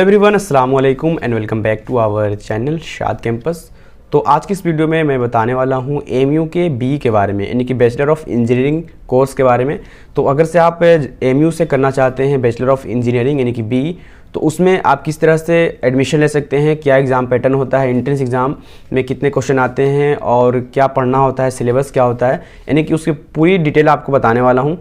Everyone अस्सलाम वालेकुम and welcome back to our channel Shad campus. तो आज की इस वीडियो में मैं बताने वाला हूं एमयू के बी के बारे में, यानी कि बैचलर ऑफ इंजीनियरिंग कोर्स के बारे में। तो अगर से आप एमयू से करना चाहते हैं बैचलर ऑफ इंजीनियरिंग यानी कि बी, तो उसमें आप किस तरह से एडमिशन ले सकते हैं, क्या एग्ज़ाम पैटर्न होता है, एंट्रेंस एग्ज़ाम में कितने क्वेश्चन आते हैं और क्या पढ़ना होता है, सिलेबस क्या होता है, यानी कि उसकी पूरी डिटेल आपको बताने वाला हूँ।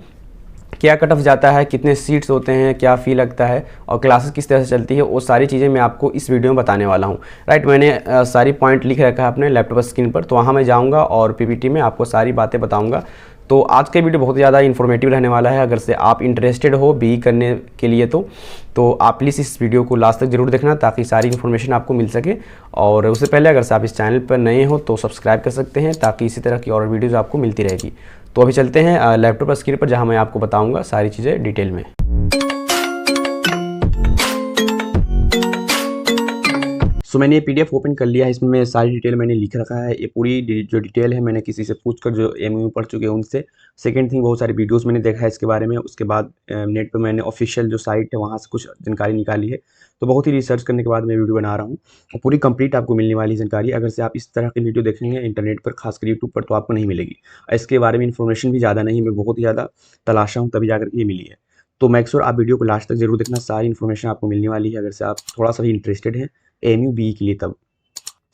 क्या कट ऑफ जाता है, कितने सीट्स होते हैं, क्या फ़ी लगता है और क्लासेस किस तरह से चलती है, वो सारी चीज़ें मैं आपको इस वीडियो में बताने वाला हूँ। राइट, मैंने सारी पॉइंट लिख रखा है अपने लैपटॉप स्क्रीन पर, तो वहाँ मैं जाऊँगा और पीपीटी में आपको सारी बातें बताऊँगा। तो आज का वीडियो बहुत ज़्यादा इन्फॉर्मेटिव रहने वाला है। अगर से आप इंटरेस्टेड हो बी करने के लिए तो आप प्लीज़ इस वीडियो को लास्ट तक जरूर देखना ताकि सारी इन्फॉर्मेशन आपको मिल सके। और उससे पहले अगर से आप इस चैनल पर नए हो तो सब्सक्राइब कर सकते हैं ताकि इसी तरह की और वीडियोज़ आपको मिलती रहेगी। तो अभी चलते हैं लैपटॉप स्क्रीन पर जहां मैं आपको बताऊंगा सारी चीज़ें डिटेल में। सो मैंने ये पीडीएफ ओपन कर लिया है, इसमें मैं सारी डिटेल मैंने लिख रखा है। ये पूरी जो डिटेल है मैंने किसी से पूछकर जो एमयू पढ़ चुके हैं उनसे। सेकंड थिंग, बहुत सारे वीडियोस मैंने देखा है इसके बारे में। उसके बाद नेट पे मैंने ऑफिशियल जो साइट है वहाँ से कुछ जानकारी निकाली है। तो बहुत ही रिसर्च करने के बाद मैं वीडियो बना रहा हूँ और पूरी कंप्लीट आपको मिलने वाली जानकारी। अगर से आप इस तरह की वीडियो देखेंगे इंटरनेट पर, खासकर यूट्यूब पर, तो आपको नहीं मिलेगी। इसके बारे में इन्फॉर्मेशन भी ज़्यादा नहीं, मैं बहुत ही ज़्यादा तलाशा हूँ तभी जाकर ये मिली है। तो मेक श्योर आप वीडियो को लास्ट तक जरूर देखना, सारी इन्फॉर्मेशन आपको मिलने वाली है अगर से आप थोड़ा सा भी इंटरेस्टेड हैं एमयू बी के लिए। तब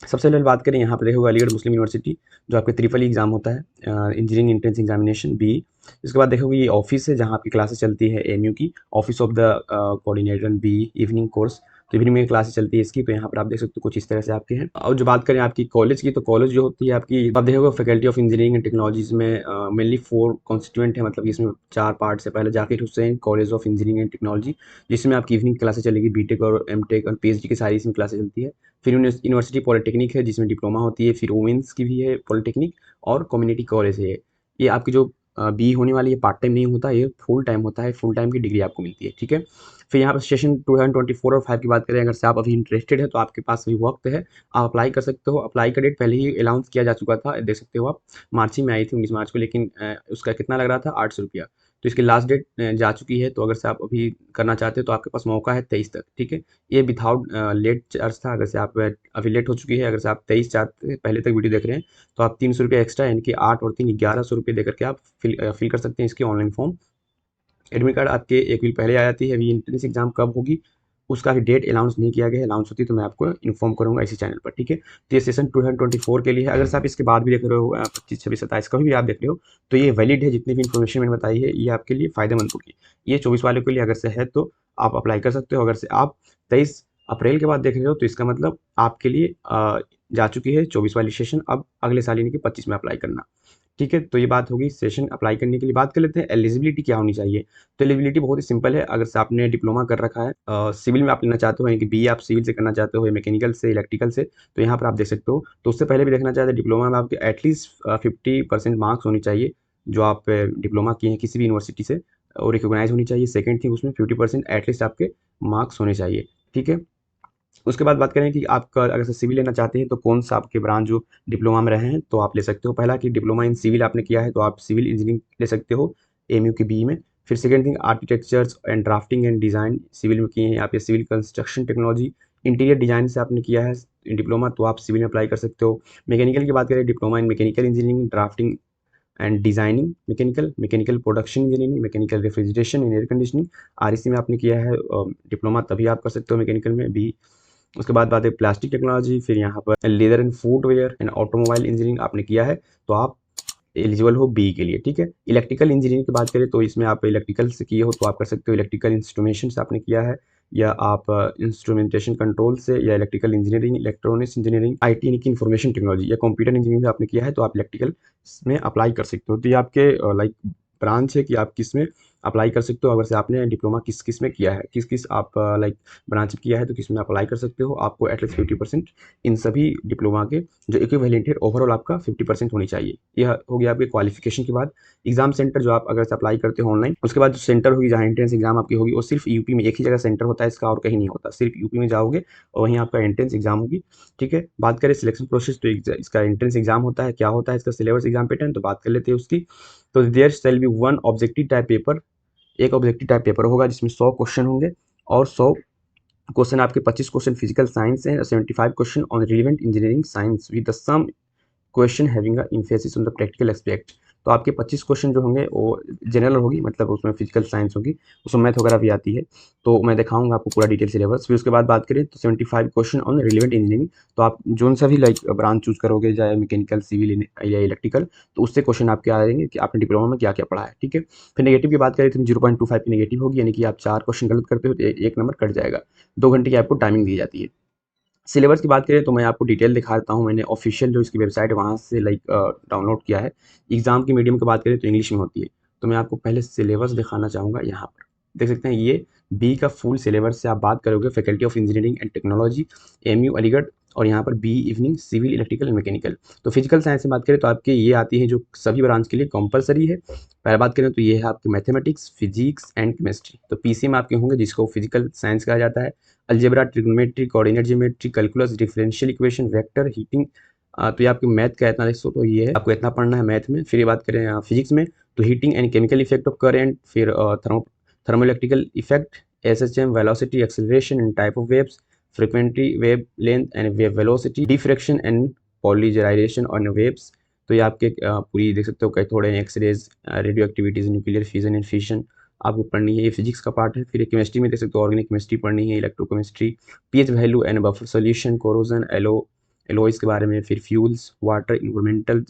सबसे पहले बात करें, यहाँ पर देखोगे अलीगढ़ मुस्लिम यूनिवर्सिटी, जो आपके ट्रिपल एग्जाम होता है, इंजीनियरिंग एंट्रेंस एग्जामिनेशन बी। इसके बाद देखोगे ये ऑफिस है जहाँ आपकी क्लासेस चलती है एमयू की, office of the coordinator B, evening course. तो इवनिंग में क्लासेस चलती है इसकी। तो यहाँ पर आप देख सकते हो कुछ इस तरह से आपके हैं। और जो बात करें आपकी कॉलेज की, तो कॉलेज जो होती है आपकी, आप देखोगे faculty of engineering and technologies में मेनली 4 कॉन्स्टिट्यूएंट है, मतलब इसमें 4 पार्ट्स है। पहले Zakir Hussain college of engineering and technology, जिसमें आपकी इवनिंग क्लासेस चलेगी, बीटेक और एमटेक और पीएचडी की सारी इसमें क्लासेस चलती है। फिर यूनिवर्सिटी पॉलिटेक्निक है जिसमें डिप्लोमा होती है। फिर वुमेंस की भी है पॉलिटेक्निक, और कम्युनिटी कॉलेज है। ये आपकी जो बी होने वाली है पार्ट टाइम नहीं होता, ये फुल टाइम होता है। फुल टाइम की डिग्री आपको मिलती है, ठीक है। फिर यहाँ पर सेशन 2024 और 5 की बात करें, अगर से आप अभी इंटरेस्टेड है तो आपके पास अभी वक्त है, आप अप्लाई कर सकते हो। अप्लाई का डेट पहले ही अनाउंस किया जा चुका था, देख सकते हो आप, मार्च ही में आई थी 19 मार्च को, लेकिन उसका कितना लग रहा था, 800 रुपया। तो इसकी लास्ट डेट जा चुकी है। तो अगर से आप अभी करना चाहते हो तो आपके पास मौका है 23 तक, ठीक है। ये विदाउट लेट चार्ज था। अगर से आप अभी लेट हो चुकी है, अगर से आप 23/4 पहले तक वीडियो देख रहे हैं तो आप 300 रुपये एक्स्ट्रा, यानी कि 8 और 3 1100 रुपये देकर के आप फिल कर सकते हैं इसकी ऑनलाइन फॉर्म। एडमिट कार्ड आपके 1 वीक पहले आ जाती है। अभी एंट्रेंस एग्जाम कब होगी उसका भी डेट अनाउंस नहीं किया गया है। अनाउंस होती तो मैं आपको इन्फॉर्म करूंगा इसी चैनल पर, ठीक है। तो ये सेशन 2024 के लिए है। अगर से आप इसके बाद भी देख रहे हो 25, 26, 27 कभी भी आप देख रहे हो तो ये वैलिड है। जितनी भी इन्फॉर्मेशन मैंने बताई है ये आपके लिए फायदेमंद होगी। ये 24 वाले के लिए अगर से है तो आप अप्लाई कर सकते हो। अगर से आप 23 अप्रैल के बाद देख रहे हो तो इसका मतलब आपके लिए जा चुकी है 24 वाली सेशन। अब अगले साल यानी कि 25 में अप्लाई करना, ठीक है। तो ये बात होगी सेशन अप्लाई करने के लिए। बात कर लेते हैं एलिजिबिलिटी क्या होनी चाहिए। तो एलिजिबिलिटी बहुत ही सिंपल है। अगर से आपने डिप्लोमा कर रखा है, सिविल में आप लेना चाहते हो, यानी कि बी आप सिविल से करना चाहते हो या मैकेनिकल से, इलेक्ट्रिकल से, तो यहाँ पर आप देख सकते हो। तो उससे पहले भी देखना चाहते हैं डिप्लोमा में आपके एटलीस्ट 50% मार्क्स होनी चाहिए जो आप डिप्लोमा किए हैं किसी भी यूनिवर्सिटी से, और रिकोगनाइज होनी चाहिए। सेकेंड थिंग, उसमें 50% एटलीस्ट आपके मार्क्स होने चाहिए, ठीक है। उसके बाद बात करें कि आपका अगर से सिविल लेना चाहते हैं तो कौन सा आपके ब्रांच जो डिप्लोमा में रहे हैं तो आप ले सकते हो। पहला कि डिप्लोमा इन सिविल आपने किया है तो आप सिविल इंजीनियरिंग ले सकते हो एमयू के बी में। फिर second thing, architectures and drafting and design civil में किए हैं आप, या civil construction technology interior design से आपने किया है डिप्लोमा, तो आप सिविल में अप्लाई कर सकते हो। मैकेनिकल की बात करें, diploma in mechanical engineering, drafting and designing mechanical, mechanical production engineering, mechanical refrigeration and air conditioning REC में आपने किया है डिप्लोमा, तभी आप कर सकते हो मैकेनिकल में बी। उसके बाद बात है प्लास्टिक टेक्नोलॉजी, फिर यहाँ पर leather and footwear and automobile engineering आपने किया है तो आप एलिजिबल हो बी के लिए, ठीक है। इलेक्ट्रिकल इंजीनियरिंग की बात करें तो इसमें आप इलेक्ट्रिकल से किए हो तो आप कर सकते हो। इलेक्ट्रिकल इंस्ट्रूमेंटेशन से आपने किया है, या आप इंस्ट्रूमेंटेशन कंट्रोल से, या electrical engineering, electronics engineering, IT यानी कि इंफॉर्मेशन टेक्नोलॉजी या कंप्यूटर इंजीनियरिंग से आपने किया है तो आप इलेक्ट्रिकल में अप्लाई कर सकते हो। तो ये आपके लाइक ब्रांच है कि आप किस में अप्लाई कर सकते हो। अगर से आपने डिप्लोमा किस किस में किया है, किस किस आप लाइक ब्रांच में किया है तो किस में अप्लाई कर सकते हो। आपको एटलीस्ट 50% इन सभी डिप्लोमा के जो इक्विवेलेंट है ओवरऑल आपका 50% होनी चाहिए। यह हो गया आपके क्वालिफिकेशन के बाद। एग्जाम सेंटर जो आप अगर से अप्लाई करते हो ऑनलाइन, उसके बाद जो सेंटर होगी जहाँ एंट्रेंस एग्जाम आपकी होगी वो सिर्फ यूपी में एक ही जगह सेंटर होता है इसका, और कहीं नहीं होता। सिर्फ यूपी में जाओगे और वहीं आपका एंट्रेंस एग्जाम होगी, ठीक है। बात करें सिलेक्शन प्रोसेस, तो इसका एंट्रेंस एग्जाम होता है, क्या होता है इसका सिलेबस एग्जाम पैटर्न, तो बात कर लेते हैं उसकी। तो there shall be one objective type paper, एक ऑब्जेक्टिव टाइप पेपर होगा जिसमें 100 क्वेश्चन होंगे और 100 क्वेश्चन आपके 25 क्वेश्चन फिजिकल साइंस हैं, 75 question on relevant engineering science with the some question having a emphasis on the practical aspect. तो आपके 25 question जो होंगे वो जनरल होगी, मतलब उसमें फिजिकल साइंस होगी, उसमें मैथ वगैरह भी आती है, तो मैं दिखाऊंगा आपको पूरा डिटेल सिलेबस। फिर उसके बाद बात करें तो 75 क्वेश्चन ऑन रिलेवेंट इंजीनियरिंग, तो आप जो सा भी लाइक ब्रांच चूज करोगे, चाहे मैकेनिकल, सिविल या इलेक्ट्रिकल, तो उससे क्वेश्चन आपके आ जाएंगे कि आपने डिप्लोमा में क्या क्या पढ़ा है, ठीक है। फिर नेगेटिव की बात करें तो 0.25 की नेगेटिव होगी, यानी कि आप 4 क्वेश्चन गलत करते हो तो एक नंबर कट जाएगा। 2 घंटे की आपको टाइमिंग दी जाती है। सिलेबस की बात करें तो मैं आपको डिटेल दिखा देता हूँ, मैंने ऑफिशियल जो इसकी वेबसाइट है वहाँ से लाइक डाउनलोड किया है। एग्जाम की मीडियम की बात करें तो इंग्लिश में होती है, तो मैं आपको पहले सिलेबस दिखाना चाहूँगा। यहाँ पर देख सकते हैं, ये बी का फुल सिलेबस से आप बात करोगे, faculty of engineering and technology, MU Aligarh, और यहाँ पर B evening civil, electrical and mechanical. तो फिजिकल साइंस से बात करें तो आपके ये आती है जो सभी ब्रांच के लिए कंपलसरी है। पहले बात करें तो ये है आपके मैथमेटिक्स, फिजिक्स एंड केमिस्ट्री। तो पीसी में आपके होंगे जिसको फिजिकल साइंस कहा जाता है। Algebra, trigonometry, coordinate geometry, calculus, differential equation, vector, heating. तो ये आपके मैथ का इतना देखो, तो ये है आपको इतना पढ़ना है मैथ में। फिर ये बात करें फिजिक्स में तो heating and chemical effect of current, फिर thermoelectrical effect, SHM, velocity, acceleration and type of waves, frequency, wave length and wave velocity, diffraction and polarisation on waves. तो ये आपके पूरी देख सकते हो कई थोड़े X rays, radioactivities, nuclear fusion and fission आपको पढ़नी है। ये फिजिक्स का पार्ट है। फिर एक केमिस्ट्री में देख सकते हो ऑर्गेनिक केमिस्ट्री पढ़नी है, electrochemistry, pH value and buffer solution, corrosion, alloys के बारे में, फिर fuels, water, environmental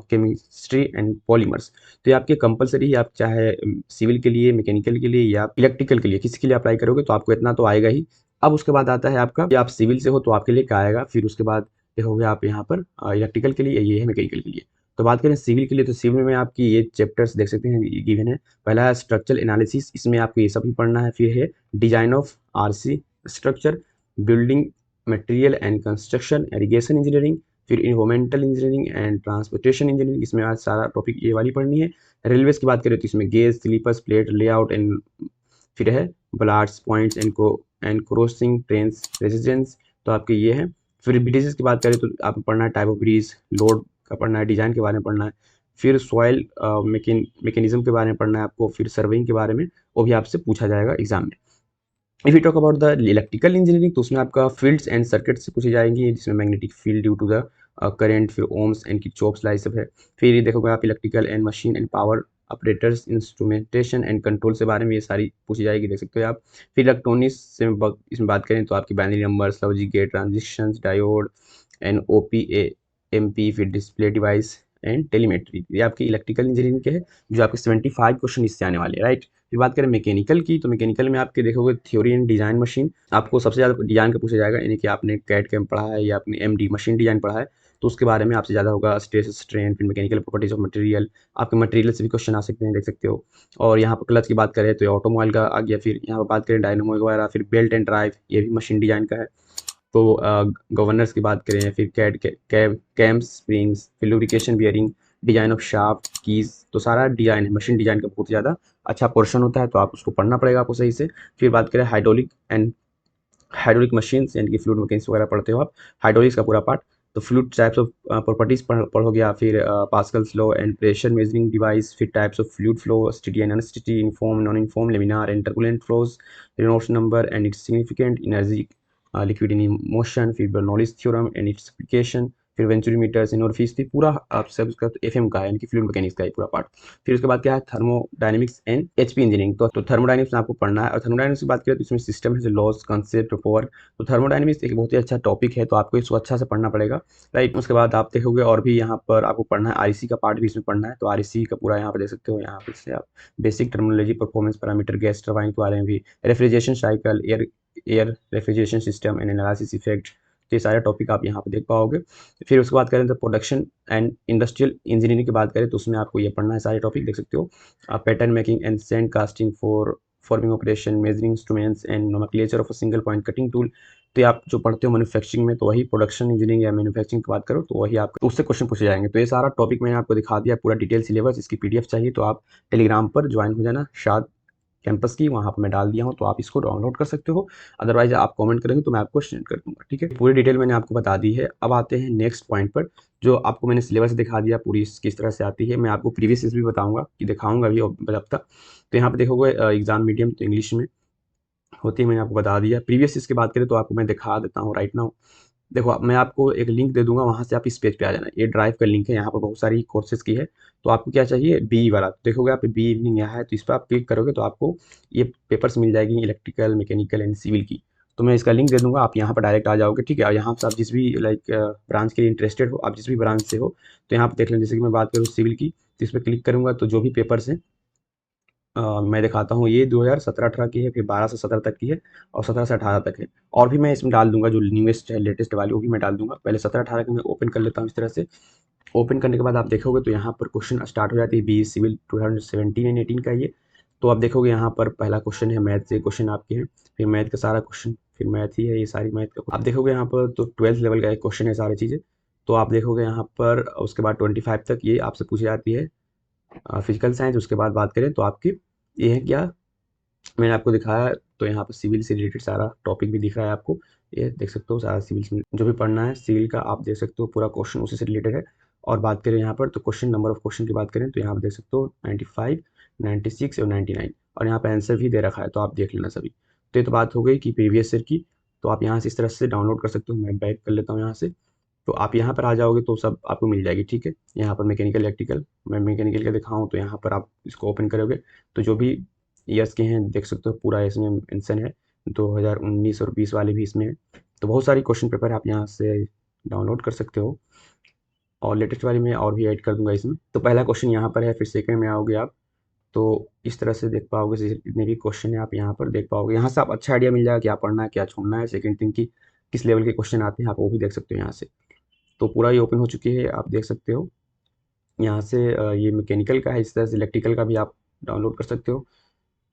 chemistry and polymers. तो ये आपके कंपलसरी, आप चाहे सिविल के लिए, मैकेनिकल के लिए या इलेक्ट्रिकल के लिए किसी के लिए अप्लाई करोगे तो आपको इतना तो आएगा ही। अब उसके बाद आता है आपका कि आप सिविल से हो तो आपके लिए क्या आएगा। फिर उसके बाद देखोगे आप यहाँ पर इलेक्ट्रिकल के लिए, ये है मैकेनिकल के लिए। तो बात करें सिविल के लिए, तो सिविल में आपकी ये चैप्टर्स देख सकते हैं, गिवन है। पहला है स्ट्रक्चरल एनालिसिस, इसमें आपको ये सब भी पढ़ना है। फिर है design of RC structure, building material and construction, irrigation engineering, फिर environmental engineering and transportation engineering, इसमें आज सारा टॉपिक ये वाली पढ़नी है। रेलवेज की बात करें तो इसमें gauge, sleepers, plate, layout and फिर है ballast, points and crossing train residence, तो आपके ये है। फिर ब्रिजेस की बात करें तो आपको पढ़ना है टाइप ऑफ ब्रिज, लोड का पढ़ना है, डिजाइन के बारे में पढ़ना है। फिर सॉइल मैकेनिज्म के बारे में पढ़ना है आपको। फिर सर्वेइंग के बारे में, वो भी आपसे पूछा जाएगा एग्जाम में। If you talk about the electrical engineering तो उसमें आपका फील्ड्स एंड सर्किट से पूछी जाएंगी, जिसमें magnetic field due to the current, फिर ओम्स एंड किरचॉफ्स लॉ सब है। फिर ये देखोगे आप electrical and machine and power operators, instrumentation and control से बारे में ये सारी पूछी जाएगी, देख सकते हो आप। फिर इलेक्ट्रॉनिक्स से इसमें बात करें तो आपकी binary numbers, logic gate, transistors, diode and op amp, फिर डिस्प्ले डिवाइस एंड टेलीमेट्री। ये आपकी इलेक्ट्रिकल इंजीनियरिंग के है, जो आपके 75 क्वेश्चन इससे आने वाले हैं, राइट। फिर बात करें मैकेनिकल की, तो मैकेनिकल में आपके देखोगे थ्योरी एंड डिजाइन मशीन, आपको सबसे ज़्यादा डिजाइन का पूछा जाएगा, यानी कि आपने कैड कैम पढ़ा है या आपने एमडी मशीन डिजाइन पढ़ा है तो उसके बारे में आपसे ज़्यादा होगा। स्ट्रेस स्ट्रेन, फिर मैकेनिकल प्रॉपर्टीज ऑफ मटेरियल, आपके मटेरियल से भी क्वेश्चन आ सकते हैं, देख सकते हो। और यहाँ पर क्लच की बात करें तो ऑटोमोबाइल का आ गया। फिर यहाँ पर बात करें डायनोमो वगैरह, फिर बेल्ट एंड ड्राइव, ये भी मशीन डिजाइन का है। तो गवर्नर्स की बात करें, फिर कैड कैम्स, स्प्रिंग्स, फिर lubrication bearing, design of shaft, keys, तो सारा डिजाइन है। मशीन डिजाइन का बहुत ज़्यादा अच्छा पोर्शन होता है, तो आप उसको पढ़ना पड़ेगा आपको सही से। फिर बात करें हाइड्रोलिक मशीन्स, यानी कि फ्लूइड मैकेनिक्स वगैरह पढ़ते हो आप, हाइड्रोलिक्स का पूरा पार्ट। तो फ्लूइड टाइप्स ऑफ प्रॉपर्टीज पढ़ोगे आप। फिर Pascal's law and pressure measuring device, फिर types of fluid flow, steady and unsteady, uniform, non uniform, laminar and turbulent flows, Reynolds number and its significant, energy liquid in motion, फिर Bernoulli's theorem and its application, फिर venturimeters इन और fees थी पूरा आप सब उसका तो एफएम का है, यानी कि फ्लूइड मैकेनिक्स का है पूरा पार्ट। फिर उसके बाद क्या है थर्मोडायनेमिक्स एंड एचपी इंजीनियरिंग, तो थर्मोडायनेमिक्स में आपको पढ़ना है। और थर्मोडायनेमिक्स की बात करें तो इसमें सिस्टम है जो लॉज, कंसेप्ट, पावर। तो थर्मोडायनेमिक्स एक बहुत ही अच्छा टॉपिक है, तो आपको इसको अच्छा से पढ़ना पड़ेगा, राइट। उसके बाद आप देखोगे और भी यहाँ पर आपको पढ़ना है, आरईसी का पार्ट भी इसमें पढ़ना है। तो आरईसी का पूरा यहाँ पर देख सकते हो, यहाँ पर से आप basic terminology, performance parameter, gas turbine के बारे में भी, refrigeration cycle, air refrigeration system and analysis effect, तो ये सारे टॉपिक आप यहाँ पर देख पाओगे। फिर उसके बाद करें तो प्रोडक्शन एंड इंडस्ट्रियल इंजीनियरिंग की बात करें तो उसमें आपको ये पढ़ना है, सारे टॉपिक देख सकते हो। Pattern making and sand casting for forming operation, measuring instruments and nomenclature of a single point cutting tool. तो ये आप जो पढ़ते हो मैन्युफैक्चरिंग में, तो वही प्रोडक्शन इंजीनियरिंग या मैन्युफैक्चरिंग की बात करो तो वही आप तो उससे क्वेश्चन पूछे जाएंगे। तो ये सारा टॉपिक मैंने आपको दिखा दिया, पूरा डिटेल सिलेबस। इसकी पीडीएफ चाहिए तो आप टेलीग्राम पर ज्वाइन हो जाना, शाद कैंपस की, वहाँ पर मैं डाल दिया हूँ, तो आप इसको डाउनलोड कर सकते हो। अदरवाइज आप कमेंट करेंगे तो मैं आपको सेंड कर दूंगा, ठीक है। पूरी डिटेल मैंने आपको बता दी है। अब आते हैं नेक्स्ट पॉइंट पर, जो आपको मैंने सिलेबस दिखा दिया पूरी किस तरह से आती है। मैं आपको प्रीवियस भी बताऊंगा कि दिखाऊंगा भी अब तक। तो यहाँ पे देखोगे एग्जाम मीडियम तो इंग्लिश में होती है, मैंने आपको बता दिया। प्रीवियस इसकी बात करें तो आपको मैं दिखा देता हूँ राइट नाउ। देखो अब मैं आपको एक लिंक दे दूंगा, वहाँ से आप इस पेज पे आ जाना। ये ड्राइव का लिंक है, यहाँ पर बहुत सारी कोर्सेज की है। तो आपको क्या चाहिए, बी वाला। तो देखोगे आप बी इवनिंग यहाँ है, तो इस पर आप क्लिक करोगे तो आपको ये पेपर्स मिल जाएगी, इलेक्ट्रिकल, मैकेनिकल एंड सिविल की। तो मैं इसका लिंक दे दूंगा, आप यहाँ पर डायरेक्ट आ जाओगे, ठीक है। और यहाँ से आप जिस भी ब्रांच के लिए इंटरेस्टेड हो, आप जिस भी ब्रांच से हो, तो यहाँ पर देख लें। जैसे कि मैं बात करूँ सिविल की, तो इस पर क्लिक करूँगा तो जो भी पेपर्स हैं मैं दिखाता हूँ। ये 2017-18 की है, फिर 12 से 17 तक की है, और 17 से 18 तक है। और भी मैं इसमें डाल दूंगा जो न्यूएस्ट है, लेटेस्ट वाली, वो भी मैं डाल दूंगा। पहले 17-18 की मैं ओपन कर लेता हूँ इस तरह से। ओपन करने के बाद आप देखोगे तो यहाँ पर क्वेश्चन स्टार्ट हो जाती है। बी सिविल 2017 एंड 18 का ये। तो आप देखोगे यहाँ पर पहला क्वेश्चन है मैथ से, क्वेश्चन आपके हैं, फिर मैथ का सारा क्वेश्चन, फिर मैथ ही है ये सारी मैथ का। आप देखोगे यहाँ पर तो 12th लेवल का एक क्वेश्चन है, सारी चीज़ें। तो आप देखोगे यहाँ पर उसके बाद 25 तक ये आपसे पूछी जाती है फिजिकल साइंस। उसके बाद बात करें तो आपकी ये है क्या, मैंने आपको दिखाया। तो यहाँ पर सिविल से रिलेटेड सारा टॉपिक भी दिख रहा है आपको, ये देख सकते हो। सारा सिविल से जो भी पढ़ना है सिविल का, आप देख सकते हो पूरा क्वेश्चन उसी से रिलेटेड है। और बात करें यहाँ पर तो क्वेश्चन नंबर ऑफ क्वेश्चन की बात करें तो यहाँ पर देख सकते हो 95, 96 और 99। और यहाँ पर आंसर भी दे रखा है, तो आप देख लेना सभी। तो ये तो बात हो गई कि प्रीवियस ईयर की। तो आप यहाँ से इस तरह से डाउनलोड कर सकते हो। मैं बैक कर लेता हूँ यहाँ से। तो आप यहाँ पर आ जाओगे तो सब आपको मिल जाएगी, ठीक है। यहाँ पर मैकेनिकल, इलेक्ट्रिकल, मैं मैकेनिकल का दिखाऊँ तो यहाँ पर आप इसको ओपन करोगे तो जो भी ईयर्स के हैं देख सकते हो, पूरा इसमें मेंशन है। 2019 और 20 वाले भी इसमें है। तो बहुत सारी क्वेश्चन पेपर आप यहाँ से डाउनलोड कर सकते हो, और लेटेस्ट वाले में और भी ऐड कर दूंगा इसमें। तो पहला क्वेश्चन यहाँ पर है, फिर सेकंड में आओगे आप तो इस तरह से देख पाओगे। जितने भी क्वेश्चन है आप यहाँ पर देख पाओगे। यहाँ से आप अच्छा आइडिया मिल जाएगा क्या पढ़ना है, क्या छोड़ना है। सेकंड थिंग की किस लेवल के क्वेश्चन आते हैं, आप वो भी देख सकते हो यहाँ से। तो पूरा ये ओपन हो चुकी है, आप देख सकते हो यहाँ से। ये मैकेनिकल का है, इस तरह से इलेक्ट्रिकल का भी आप डाउनलोड कर सकते हो।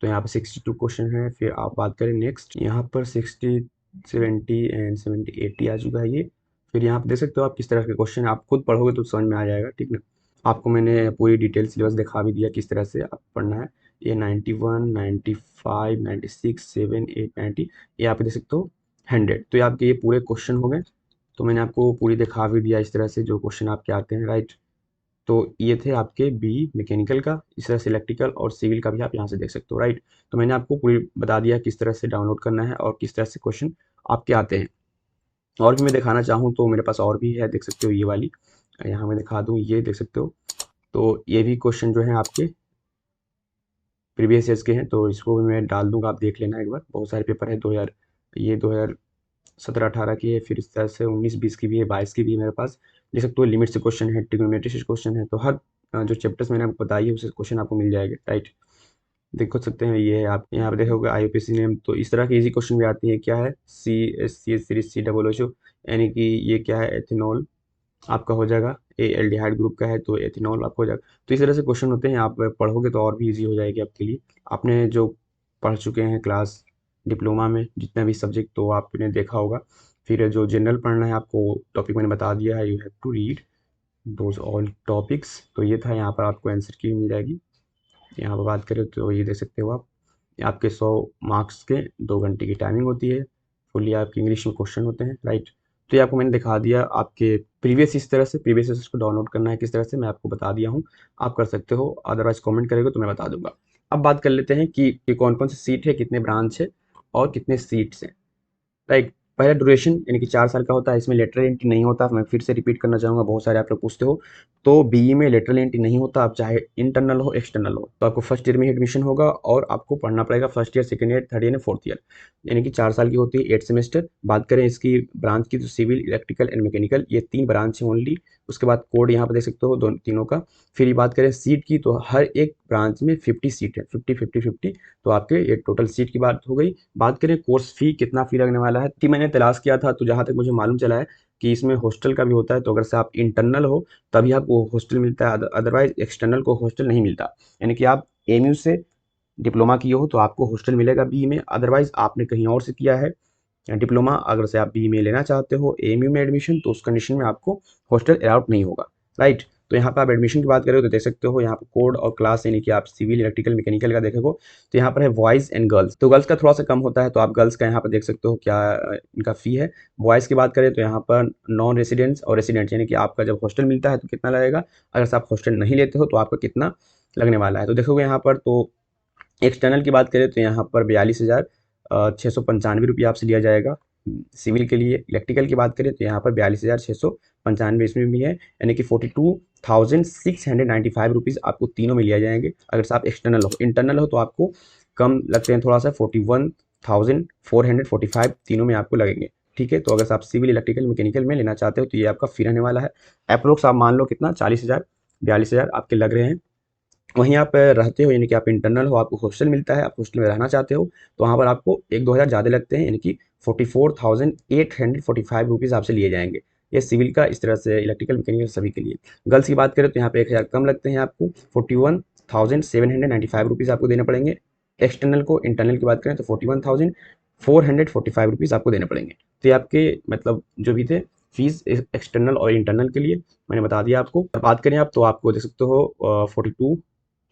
तो यहाँ पर 62 क्वेश्चन है। फिर आप बात करें नेक्स्ट, यहाँ पर 60, 70 एंड 70, 80 आ चुका है ये। फिर यहाँ पर देख सकते हो आप किस तरह के क्वेश्चन, आप खुद पढ़ोगे तो समझ में आ जाएगा, ठीक ना। आपको मैंने पूरी डिटेल सिलेबस दिखा भी दिया किस तरह से आप पढ़ना है। ये 91, 95, 96, 7, 8, 90, ये आप देख सकते हो 100। तो ये आपके ये पूरे क्वेश्चन हो गए। तो मैंने आपको पूरी दिखा भी दिया इस तरह से जो क्वेश्चन आपके आते हैं, राइट। तो ये थे आपके बी मैकेनिकल का, इस तरह से इलेक्ट्रिकल और सिविल का भी आप यहाँ से देख सकते हो, राइट। तो मैंने आपको पूरी बता दिया किस तरह से डाउनलोड करना है और किस तरह से क्वेश्चन आपके आते हैं। और भी मैं दिखाना चाहूँ तो मेरे पास और भी है, देख सकते हो ये वाली। यहाँ मैं दिखा दूँ, ये देख सकते हो। तो ये भी क्वेश्चन जो है आपके प्रीवियस ईयर्स के हैं, तो इसको भी मैं डाल दूंगा, आप देख लेना एक बार। बहुत सारे पेपर है 2000, ये 2017-18 की है, फिर इस तरह से 19-20 की भी है, 22 की भी है मेरे पास। देख सकते हो लिमिट से क्वेश्चन है, ट्रिग्नोमेट्री से क्वेश्चन है। तो हर जो चैप्टर्स मैंने आपको बताई है उससे क्वेश्चन आपको मिल जाएगा, राइट। देख सकते हैं ये है, आप यहाँ पे देखोगे IUPAC नेम। तो इस तरह की इजी क्वेश्चन भी आती है। क्या है, CH सीरीज COO, यानी कि ये क्या है, एथेनॉल आपका हो जाएगा। एल्डिहाइड ग्रुप का है तो एथेनॉल आपका हो जाएगा। तो इस तरह से क्वेश्चन होते हैं, आप पढ़ोगे तो और भी इजी हो जाएगी आपके लिए। आपने जो पढ़ चुके हैं क्लास डिप्लोमा में जितना भी सब्जेक्ट, तो आपने देखा होगा। फिर जो जनरल पढ़ना है आपको, टॉपिक मैंने बता दिया है, you have to read those all topics. तो ये था, यहाँ पर आपको आंसर की मिल जाएगी। यहाँ पर बात करें तो ये देख सकते हो आप, आपके 100 मार्क्स के 2 घंटे की टाइमिंग होती है। फुल्ली आपके इंग्लिश में क्वेश्चन होते हैं, राइट। तो ये आपको मैंने दिखा दिया आपके प्रीवियस, इस तरह से प्रीवियस ईयर्स को डाउनलोड करना है किस तरह से, मैं आपको बता दिया हूँ। आप कर सकते हो, अदरवाइज कमेंट करेगा तो मैं बता दूंगा। अब बात कर लेते हैं कि कौन कौन सी सीट है, कितने ब्रांच है और कितने सीट्स हैं, राइट। पहला ड्यूरेशन यानी कि 4 साल का होता है, इसमें लेटरल एंट्री नहीं होता। मैं फिर से रिपीट करना चाहूँगा, बहुत सारे आप लोग पूछते हो। तो बीई में लेटरल एंट्री नहीं होता, आप चाहे इंटरनल हो एक्सटर्नल हो। तो आपको फर्स्ट ईयर में ही एडमिशन होगा और आपको पढ़ना पड़ेगा first year, second year, third year, fourth year, यानी कि 4 साल की होती है, 8 सेमेस्टर। बात करें इसकी ब्रांच की तो सिविल, इलेक्ट्रिकल एंड मैकेनिकल, ये 3 ब्रांच है ओनली। उसके बाद कोड यहाँ पर देख सकते हो तीनों का। फिर ये बात करें सीट की, तो हर एक ब्रांच में 50 सीट है, 50-50-50। तो आपके ये टोटल सीट की बात हो गई। बात करें कोर्स फी, कितना फी लगने वाला है, कि मैंने तलाश किया था तो जहाँ तक मुझे मालूम चला है कि इसमें हॉस्टल का भी होता है। तो अगर से आप इंटरनल हो तभी आपको हॉस्टल मिलता है, अदरवाइज एक्सटर्नल को हॉस्टल नहीं मिलता। यानी कि आप एमयू से डिप्लोमा किए हो तो आपको हॉस्टल मिलेगा बी में, अदरवाइज आपने कहीं और से किया है डिप्लोमा, अगर से आप बी में लेना चाहते हो एमयू में एडमिशन, तो उस कंडीशन में आपको हॉस्टल अलाउड नहीं होगा, राइट। तो यहाँ पर आप एडमिशन की बात करें तो देख सकते हो यहाँ पर कोड और क्लास, यानी कि आप सिविल, इलेक्ट्रिकल, मैकेनिकल का देखेंगे तो यहाँ पर है बॉयज़ एंड गर्ल्स। तो गर्ल्स का थोड़ा सा कम होता है, तो आप गर्ल्स का यहाँ पर देख सकते हो क्या इनका फ़ी है। बॉयज़ की बात करें तो यहाँ पर नॉन रेसिडेंट्स और रेसिडेंट्स, यानी कि आपका जब हॉस्टल मिलता है तो कितना लगेगा, अगर से आप हॉस्टल नहीं लेते हो तो आपका कितना लगने वाला है। तो देखोगे यहाँ पर, तो एक्सटर्नल की बात करें तो यहाँ पर 42,000 ₹695 आपसे लिया जाएगा सिविल के लिए। इलेक्ट्रिकल की बात करें तो यहाँ पर 42,695 इसमें भी है, यानी कि 42,695 आपको तीनों में लिया जाएंगे। अगर से आप एक्सटर्नल हो, इंटरनल हो तो आपको कम लगते हैं थोड़ा सा, 41,445 तीनों में आपको लगेंगे। ठीक है, तो अगर आप सिविल, इलेक्ट्रिकल, मैकेनिकल में लेना चाहते हो तो ये आपका फ्री रहने वाला है। अप्रोक्स आप मान लो कितना, 40,000 42,000 आपके लग रहे हैं। वहीं आप रहते हो, यानी कि आप इंटरनल हो, आपको हॉस्टल मिलता है, आप हॉस्टल में रहना चाहते हो तो वहाँ पर आपको 1-2 हज़ार ज़्यादा लगते हैं, यानी कि 44,845 आपसे लिए जाएंगे। ये सिविल का इस तरह से, इलेक्ट्रिकल, मैकेनिकल सभी के लिए। गर्ल्स की बात करें तो यहाँ पे 1,000 कम लगते हैं आपको, 41,795 आपको देने पड़ेंगे। एक्सटर्नल को, इंटरनल की बात करें तो 41,445 आपको देने पड़ेंगे। तो ये आपके मतलब जो भी थे फीस एक्सटर्नल और इंटरनल के लिए मैंने बता दिया आपको। बात करें आप तो आपको देख सकते हो 42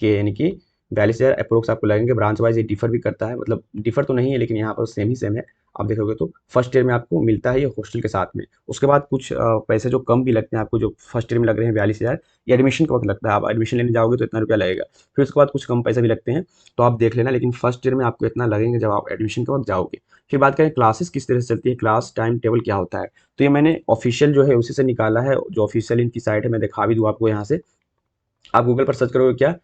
के, यानी कि 42,000 अप्रोक्स आपको लगेंगे। ब्रांच वाइज ये डिफर भी करता है, मतलब डिफर तो नहीं है लेकिन यहाँ पर सेम ही सेम है। आप देखोगे तो फर्स्ट ईयर में आपको मिलता है ये हॉस्टल के साथ में। उसके बाद कुछ पैसे जो कम भी लगते हैं आपको, जो फर्स्ट ईयर में लग रहे हैं 42,000, ये एडमिशन के वक्त लगता है। आप एडमिशन लेने जाओगे तो इतना रुपया लगेगा। फिर उसके बाद कुछ कम पैसे भी लगते हैं, तो आप देख लेना, लेकिन फर्स्ट ईयर में आपको इतना लगेंगे जब आप एडमिशन के वक्त जाओगे। फिर बात करें क्लासेस किस तरह से चलती है, क्लास टाइम टेबल क्या होता है, तो ये मैंने ऑफिशियल जो है उसी से निकाला है। जो ऑफिशियल इनकी साइट है मैं दिखा भी दूँ आपको यहाँ से। आप गूगल पर सर्च करोगे क्या,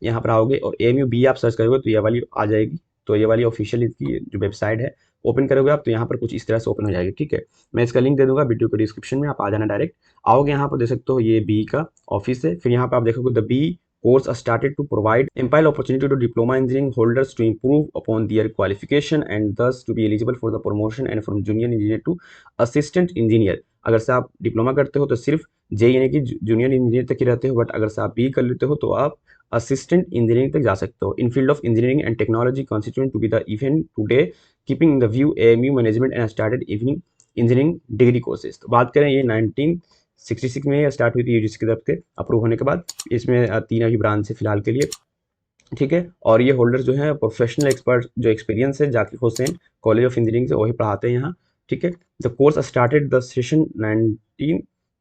यहाँ पर आओगे और AMU आप सर्च करोगे तो ये वाली आ जाएगी। तो ये वाली ऑफिशियल इसकी जो वेबसाइट है ओपन करोगे आप तो यहाँ पर कुछ इस तरह से ओपन हो जाएगी। ठीक है, मैं इसका लिंक दे दूंगा वीडियो के डिस्क्रिप्शन में, आप आ जाना डायरेक्ट। आओगे यहाँ पर देख सकते हो ये BE का ऑफिस है। फिर यहाँ पर आप देखोगे the BE course started to provide ample opportunity to diploma engineering holders to improve upon their qualification and thus to be eligible for the promotion and from junior engineer to assistant engineer। अगर से आप diploma करते हो तो सिर्फ यानी कि junior engineer तक ही रहते हो, बट अगर से आप BE कर लेते हो तो आप असिस्टेंट इंजीनियरिंग तक जा सकते हो। In field of engineering and technology constituent to be the event today keeping in the view AMU management and started evening engineering degree courses. तो बात करें ये 1966 में स्टार्ट हुई थी UGC की तरफ से अप्रूव होने के बाद। इसमें 3 अभी ब्रांच है फिलहाल के लिए। ठीक है, और ये होल्डर जो है प्रोफेशनल एक्सपर्ट जो एक्सपीरियंस है Zakir Hussain college of engineering से, वही पढ़ाते हैं यहाँ। ठीक है, the course started the session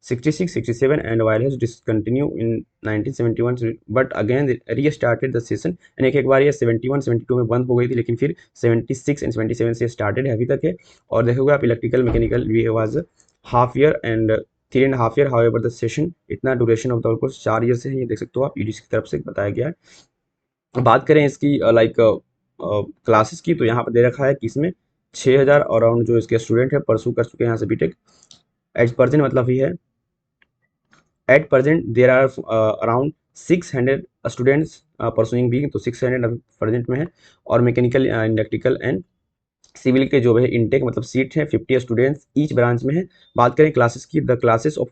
1966-67 and while has discontinued in 1971 but again restarted the session। यानी कि एक बार ये 71-72 में बंद हो गई थी, लेकिन फिर 76 and 77 से स्टार्टेड है, अभी तक है। और देखोगे आप इलेक्ट्रिकल मैकेनिकल भी was half year and 3.5 year. However the session, इतना duration of the course 4 year से है, ये देख सकते हो आप, UGC की तरफ से बताया गया है। बात करें इसकी लाइक क्लासेस की तो यहाँ पर दे रखा है कि इसमें 6,000 अराउंड जो इसके स्टूडेंट है परसू कर चुके हैं यहाँ से बीटेक। एज प्रेजेंट मतलब ही है at present there are around 600 students pursuing B, तो 600 प्रेजेंट में है। और मैकेनिकल, इलेक्ट्रिकल एंड सिविल के जो है इनटेक मतलब सीट है 50 स्टूडेंट्स ईच ब्रांच में है। बात करें क्लासेस की, the classes of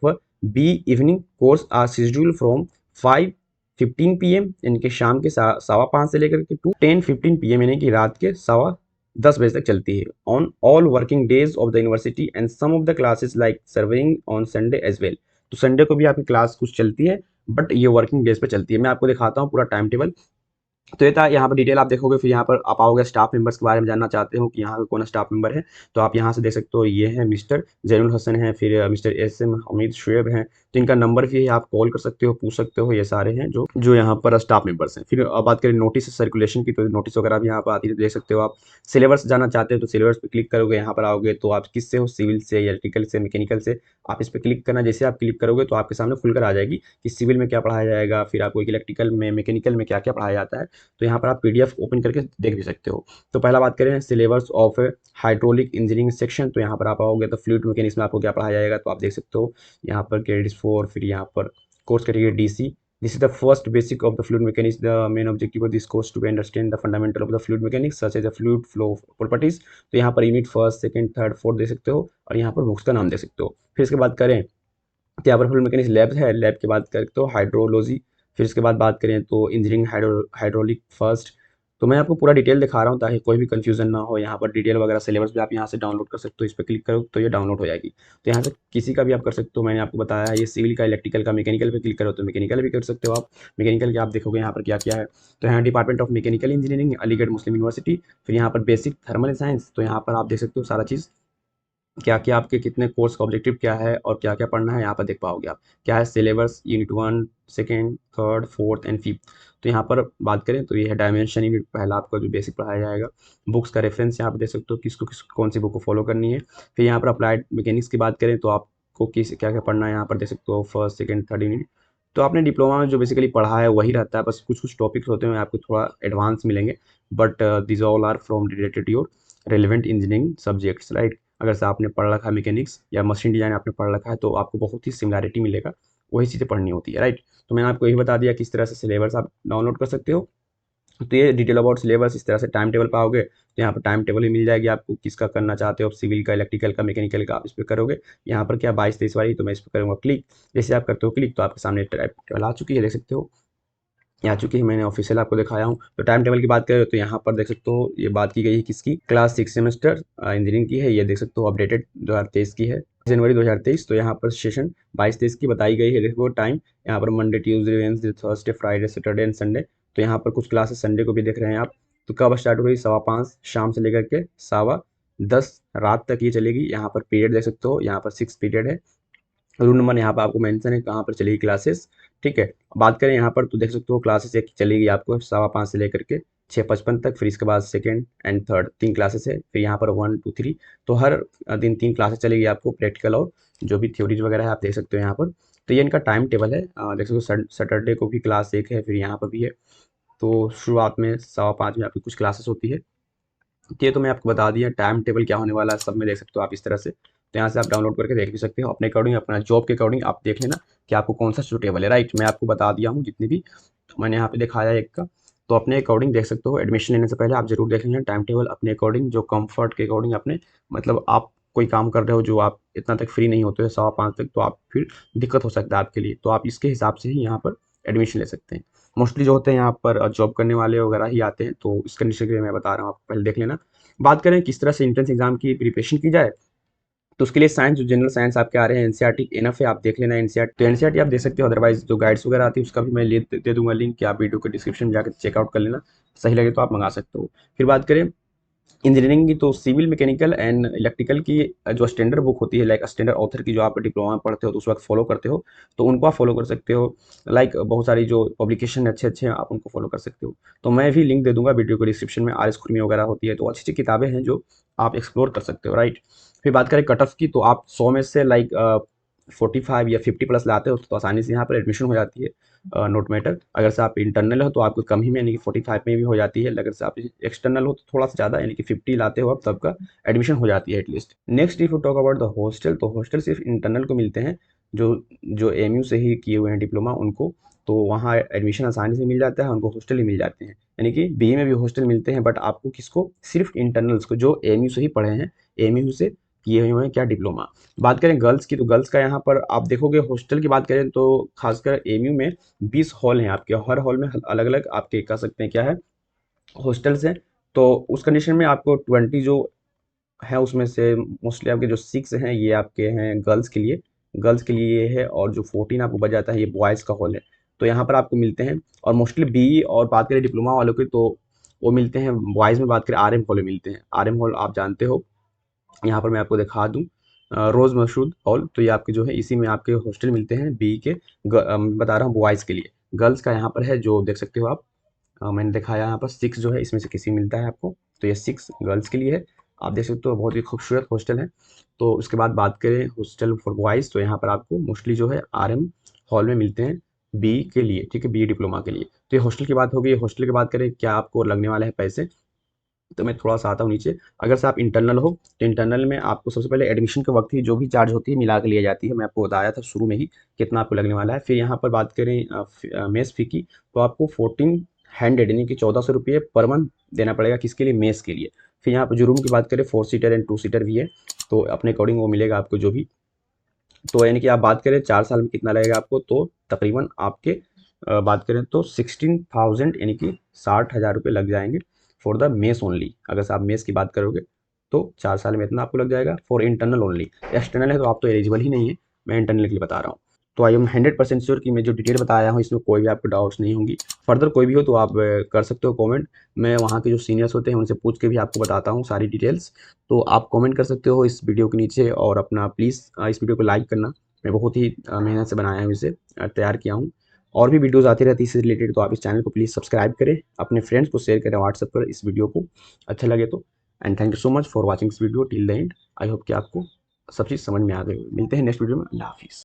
BE evening course are schedule from 5:15 PM यानी कि शाम के 5:15 से लेकर के टू 10:15 PM यानी कि रात के 10:15 बजे तक चलती है on all working days of the university and some of the classes like serving on Sunday as well. तो संडे को भी आपकी क्लास कुछ चलती है, बट ये वर्किंग डेज पे चलती है। मैं आपको दिखाता हूँ पूरा टाइम टेबल। तो ये था, यहाँ पर डिटेल आप देखोगे। फिर यहाँ पर आप आओगे स्टाफ मेंबर्स के बारे में जानना चाहते हो कि यहाँ का कौन स्टाफ मेंबर है, तो आप यहाँ से देख सकते हो। ये है मिस्टर जैनुल हसन है, फिर मिस्टर SM हमीद शुएब हैं, तो इनका नंबर भी है, आप कॉल कर सकते हो, पूछ सकते हो। ये सारे हैं जो जो यहाँ पर स्टाफ मेंबर्स हैं। फिर बात करें नोटिस सर्कुलेशन की, तो नोटिस वगैरह भी यहाँ पर आती है, देख सकते हो आप। सिलेबस जानना चाहते हो तो सिलेबस पर क्लिक करोगे, यहाँ पर आओगे तो आप किससे हो, सिविल से, इलेक्ट्रिकल से, मैकेनिकल से, आप इस पर क्लिक करना। जैसे आप क्लिक करोगे तो आपके सामने खुलकर आ जाएगी कि सिविल में क्या पढ़ाया जाएगा, फिर आपको इलेक्ट्रिकल में, मैकेनिकल में क्या क्या पढ़ाया जाता है। तो यहाँ पर आप PDF ओपन करके देख भी सकते हो। तो पहला बात करें syllabus of hydraulic engineering section, तो यहाँ पर आप आओगे तो फ्लूइड मैकेनिक्स में आपको क्या पढ़ाया जाएगा, तो आप देख सकते हो यहाँ पर क्रेडिट्स 4, फिर यहाँ पर course category DC। This is the first basic of the fluid mechanics. The main objective of this course to be understand the fundamental of the fluid mechanics such as the fluid flow properties. तो यहाँ per unit 1, 2, 3, 4 देख सकते हो, और यहाँ पर books का नाम देख सकते हो। फिर इसके बाद करें तो यहाँ पर फ्लूइड मैकेनिक्स लैब है, लैब की बात करें तो हाइड्रोलॉजी। फिर इसके बाद बात करें तो इंजीनियरिंग हाइड्रोलिक फर्स्ट। तो मैं आपको पूरा डिटेल दिखा रहा हूँ ताकि कोई भी कंफ्यूजन ना हो। यहाँ पर डिटेल वगैरह सिलेबस भी आप यहाँ से डाउनलोड कर सकते हो, इस पर क्लिक करो तो ये डाउनलोड हो जाएगी। तो यहाँ से किसी का भी आप कर सकते हो। मैंने आपको बताया है ये सिविल का, इलेक्ट्रिकल का, मैकेनिकल पे क्लिक करो तो मैकेनिकल भी कर सकते हो आप। मैकेनिकल के आप देखोगे यहाँ पर क्या क्या है, तो यहाँ department of mechanical engineering, Aligarh Muslim university. फिर यहाँ पर बेसिक थर्मल साइंस, तो यहाँ पर आप देख सकते हो सारा चीज़। क्या क्या आपके कितने कोर्स का ऑब्जेक्टिव क्या है और क्या क्या पढ़ना है यहाँ पर देख पाओगे आप। क्या है syllabus, unit 1, second, third, fourth and fifth. तो यहाँ पर बात करें तो ये है डायमेंशन यूनिट, पहला आपका जो बेसिक पढ़ाया जाएगा। बुक्स का रेफरेंस यहाँ पर देख सकते हो किसको कौन सी बुक को फॉलो करनी है। फिर यहाँ पर अप्लाइड मैकेनिक्स की बात करें तो आपको किस क्या क्या पढ़ना है यहाँ पर देख सकते हो, फर्स्ट सेकेंड थर्ड यूनिट। तो आपने डिप्लोमा में जो बेसिकली पढ़ा है वही रहता है, बस कुछ कुछ टॉपिक्स होते हैं आपको थोड़ा एडवांस मिलेंगे, but this all are from related your relevant engineering subjects, right. अगर से आपने पढ़ रखा है मैकेनिक्स या मशीन डिजाइन आपने पढ़ रखा है तो आपको बहुत ही सिमिलैरिटी मिलेगा, वही चीज़ें पढ़नी होती है, राइट। तो मैंने आपको यही बता दिया किस तरह से सिलेबस आप डाउनलोड कर सकते हो। तो ये डिटेल अबाउट सिलेबस, इस तरह से टाइम टेबल पाओगे तो यहाँ पर टाइम टेबल ही मिल जाएगी आपको, किसका करना चाहते हो आप, सिविल का, इलेक्ट्रिकल का, मैकेनिकल का, आप इस पर करोगे। यहाँ पर क्या 22-23 वाली, तो मैं इस पर करूँगा क्लिक। जैसे आप करते हो क्लिक तो आपके सामने टाइम टेबल आ चुकी है, देख सकते हो यहाँ चूंकि मैंने ऑफिशियल आपको दिखाया हूँ। तो टाइम टेबल की बात करें तो यहाँ पर देख सकते हो ये बात की गई है किसकी, क्लास 6 सेमेस्टर इंजीनियरिंग की है। ये देख सकते हो अपडेटेड 2023 की है, जनवरी 2023। तो यहाँ पर सेशन 22-23 की बताई गई है। देखो टाइम यहाँ पर Monday, Tuesday, Wednesday, Thursday, Friday, Saturday and Sunday. तो यहाँ पर कुछ क्लासेस संडे को भी देख रहे हैं आप। तो कब स्टार्ट हो रही, 5:15 शाम से लेकर के 10:15 रात तक ये चलेगी। यहाँ पर पीरियड देख सकते हो, यहाँ पर 6 पीरियड है। रूल नंबर यहाँ पर आपको मेंशन है कहाँ पर चलेगी क्लासेस, ठीक है। बात करें यहाँ पर तो देख सकते हो क्लासेस एक चलेगी आपको 5:15 से लेकर के 6:55 तक। फिर इसके बाद सेकेंड एंड थर्ड 3 क्लासेस है। फिर यहाँ पर 1, 2, 3। तो हर दिन 3 क्लासेस चलेगी आपको, प्रैक्टिकल और जो भी थ्योरीज वगैरह है आप देख सकते हो यहाँ पर। तो ये इनका टाइम टेबल है, देख सकते हो सैटरडे को भी क्लास 1 है, फिर यहाँ पर भी है। तो शुरुआत में 5:15 में आपकी कुछ क्लासेस होती है। ये तो मैं आपको बता दिया टाइम टेबल क्या होने वाला है, सब में देख सकते हो आप इस तरह से। तो यहाँ से आप डाउनलोड करके देख भी सकते हो अपने अकॉर्डिंग, अपना जॉब के अकॉर्डिंग आप देख लेना कि आपको कौन सा सूटेबल है, राइट। मैं आपको बता दिया हूँ जितनी भी, तो मैंने यहाँ पे दिखाया एक का। तो अपने अकॉर्डिंग देख सकते हो, एडमिशन लेने से पहले आप जरूर देख लेना टाइम टेबल अपने अकॉर्डिंग, जो कम्फर्ट के अकॉर्डिंग अपने, मतलब आप कोई काम कर रहे हो जो आप इतना तक फ्री नहीं होते हो 5:15 तक, तो आप फिर दिक्कत हो सकता है आपके लिए। तो आप इसके हिसाब से ही यहाँ पर एडमिशन ले सकते हैं। मोस्टली जो होते हैं यहाँ पर जॉब करने वाले वगैरह ही आते हैं, तो इस कंडीशन के लिए मैं बता रहा हूँ, आप पहले देख लेना। बात करें किस तरह से एंट्रेंस एग्जाम की प्रिपरेशन की जाए, तो उसके लिए साइंस, जो जनरल साइंस आपके आ रहे हैं एनसीईआरटी इनफ है, आप देख लेना एनसीईआरटी। तो एनसीईआरटी आप देख सकते हो, अदरवाइज जो गाइड्स वगैरह आती है उसका भी मैं दे दूंगा लिंक, कि आप वीडियो के डिस्क्रिप्शन में जाकर चेकआउट कर लेना, सही लगे तो आप मंगा सकते हो। फिर बात करें इंजीनियरिंग की, तो सिविल, मैकेनिकल एंड इलेक्ट्रिकल की जो स्टैंडर्ड बुक होती है, लाइक स्टैंडर्ड ऑथर की, जो आप डिप्लोमा में पढ़ते हो तो उस वक्त फॉलो करते हो, तो उनको आप फॉलो कर सकते हो। लाइक बहुत सारी जो पब्लिकेशन अच्छे अच्छे हैं आप उनको फॉलो कर सकते हो। तो मैं भी लिंक दे दूंगा वीडियो को डिस्क्रिप्शन में, RS खुरमी वगैरह होती है, तो अच्छी अच्छी किताबें हैं जो आप एक्सप्लोर कर सकते हो, राइट। फिर बात करें कट ऑफ की, तो आप 100 में से लाइक 45 या 50 प्लस लाते हो तो आसानी से यहाँ पर एडमिशन हो जाती है, नोट मैटर। अगर से आप इंटरनल हो तो आपको कम ही में, यानी कि 45 में भी हो जाती है। अगर से आप एक्सटर्नल हो तो थोड़ा सा ज़्यादा, यानी कि 50 लाते हो आप, तब का एडमिशन हो जाती है at least. Next if you talk about the hostel, तो हॉस्टल सिर्फ इंटरनल को मिलते हैं, जो जो एमयू से ही किए हुए हैं डिप्लोमा उनको, तो वहाँ एडमिशन आसानी से मिल जाता है, उनको हॉस्टल ही मिल जाते हैं। यानी कि बीए में भी हॉस्टल मिलते हैं, बट आपको किसको, सिर्फ इंटरनल्स को, जो एमयू से ही पढ़े हैं, एमयू से किए हुए हैं क्या डिप्लोमा। बात करें गर्ल्स की, तो गर्ल्स का यहाँ पर आप देखोगे हॉस्टल की बात करें तो खासकर एमयू में 20 हॉल हैं आपके, हर हॉल में अलग अलग आपके कह सकते हैं क्या है, हॉस्टल्स हैं। तो उस कंडीशन में आपको 20 जो है उसमें से मोस्टली आपके जो 6 हैं ये आपके हैं गर्ल्स के लिए ये है, और जो 14 आपको बच जाता है ये बॉयज़ का हॉल है। तो यहाँ पर आपको मिलते हैं, और मोस्टली बी और बात करें डिप्लोमा वालों की तो वो मिलते हैं बॉयज़ में, बात करें RM हॉल में मिलते हैं। RM हॉल आप जानते हो, यहाँ पर मैं आपको दिखा दूँ, रोज़ मशहूद हॉल, तो ये आपके जो है इसी में आपके हॉस्टल मिलते हैं बी के, बता रहा हूँ बॉयज़ के लिए। गर्ल्स का यहाँ पर है जो देख सकते हो आप, मैंने दिखाया यहाँ पर 6 जो है इसमें से किसी मिलता है आपको, तो ये 6 गर्ल्स के लिए है। आप देख सकते हो बहुत ही खूबसूरत हॉस्टल है। तो उसके बाद बात करें हॉस्टल फॉर बॉयज़, तो यहाँ पर आपको मोस्टली जो है RM हॉल में मिलते हैं बी के लिए, ठीक है, बी डिप्लोमा के लिए। तो ये हॉस्टल की बात हो गई। हॉस्टल की बात करें क्या आपको लगने वाला है पैसे, तो मैं थोड़ा सा आता हूँ नीचे। अगर से आप इंटरनल हो तो इंटरनल में आपको सबसे पहले एडमिशन के वक्त ही जो भी चार्ज होती है मिला के लिया जाती है, मैं आपको बताया था शुरू में ही कितना आपको लगने वाला है। फिर यहाँ पर बात करें मेस फी की, तो आपको 1400 यानी कि 1400 रुपये पर मंथ देना पड़ेगा, किसके लिए, मेस के लिए। फिर यहाँ पर जो रूम की बात करें 4 सीटर एंड 2 सीटर भी है, तो अपने अकॉर्डिंग वो मिलेगा आपको जो भी। तो यानी कि आप बात करें 4 साल में कितना लगेगा आपको, तो तकरीबन आपके बात करें तो 16,000 यानी कि 60,000 रुपये लग जाएंगे फॉर द मेस ओनली। अगर से आप मेस की बात करोगे तो 4 साल में इतना आपको लग जाएगा फॉर इंटरनल ओनली। एक्सटर्नल है तो आप तो एलिजिबल ही नहीं है, मैं इंटरनल के लिए बता रहा हूँ। तो आई एम 100% श्योर कि मैं जो डिटेल बताया हूँ इसमें कोई भी आपको डाउट्स नहीं होंगी। फर्दर कोई भी हो तो आप कर सकते हो कमेंट। मैं वहाँ के जो सीनियर्स होते हैं उनसे पूछ के भी आपको बताता हूँ सारी डिटेल्स। तो आप कमेंट कर सकते हो इस वीडियो के नीचे, और अपना प्लीज़ इस वीडियो को लाइक करना। मैं बहुत ही मेहनत से बनाया हूँ, इसे तैयार किया हूँ। और भी वीडियोज़ आती रहती है इससे रिलेटेड, तो आप इस चैनल को प्लीज़ सब्सक्राइब करें, अपने फ्रेंड्स को शेयर करें व्हाट्सएप पर इस वीडियो को, अच्छा लगे तो। And thank you so much for watching this video till the end. I hope कि आपको सब चीज़ समझ में आ गई हो। मिलते हैं नेक्स्ट वीडियो में। अल्लाह हाफिज़।